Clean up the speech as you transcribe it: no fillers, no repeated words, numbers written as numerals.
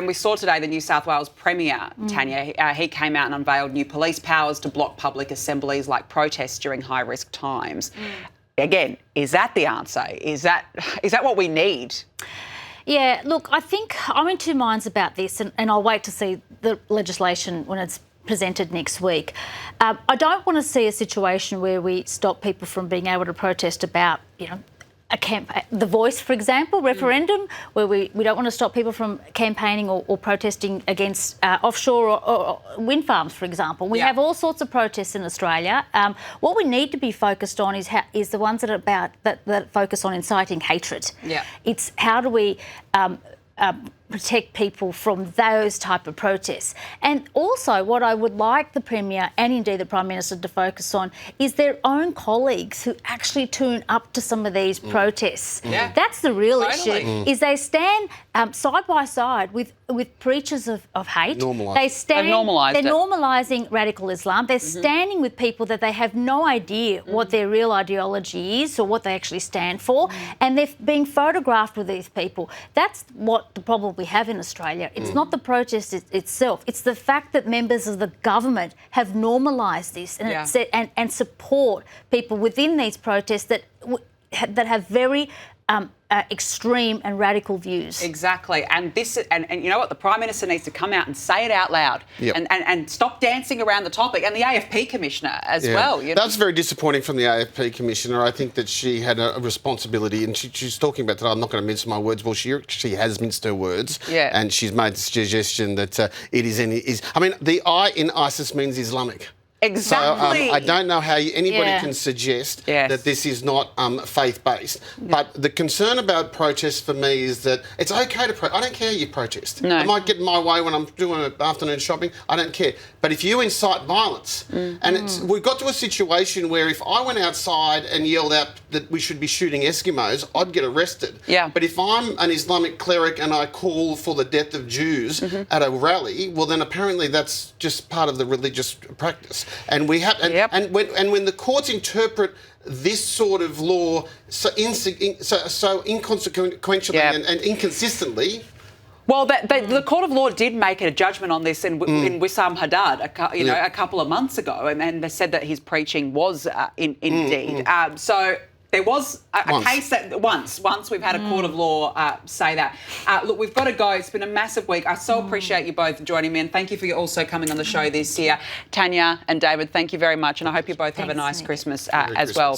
And we saw today the New South Wales Premier, Tania, he came out and unveiled new police powers to block public assemblies like protests during high-risk times. Again, is that the answer? Is that what we need? Yeah, look, I think I'm in two minds about this, and I'll wait to see the legislation when it's presented next week. I don't want to see a situation where we stop people from being able to protest about, the Voice, for example, referendum, where we don't want to stop people from campaigning or protesting against offshore or wind farms, for example. We have all sorts of protests in Australia. What we need to be focused on is the ones that focus on inciting hatred. Yeah. It's how do we protect people from those type of protests. And also what I would like the Premier and indeed the Prime Minister to focus on is their own colleagues who actually tune up to some of these protests. Yeah. That's the real issue, is they stand side by side with preachers of hate. They're normalising radical Islam. They're standing with people that they have no idea what their real ideology is or what they actually stand for, and they're being photographed with these people. That's what the problem we have in Australia. It's not the protest itself. It's the fact that members of the government have normalised this and support people within these protests that have very extreme and radical views. Exactly. And you know what? The Prime Minister needs to come out and say it out loud and stop dancing around the topic, and the AFP Commissioner as well. That's very disappointing from the AFP Commissioner. I think that she had a responsibility, and she's talking about that. I'm not going to mince my words. Well, she has minced her words, and she's made the suggestion that it is. I mean, the I in ISIS means Islamic. Exactly. So I don't know how anybody can suggest that this is not faith-based. But the concern about protests for me is that it's okay to protest. I don't care you protest. No. I might get in my way when I'm doing afternoon shopping. I don't care. But if you incite violence, and we've got to a situation where if I went outside and yelled out that we should be shooting Eskimos, I'd get arrested. Yeah. But if I'm an Islamic cleric and I call for the death of Jews at a rally, well, then apparently that's just part of the religious practice. And we have, and when the courts interpret this sort of law so inconsequentially and inconsistently. Well, the Court of Law did make a judgment on this in Wissam Haddad, a couple of months ago, and they said that his preaching was indeed. So there was a case that once we've had a Court of Law say that. Look, we've got to go. It's been a massive week. I so appreciate you both joining me, and thank you for also coming on the show this year. Tania and David, thank you very much, and I hope you both have a nice Christmas as well.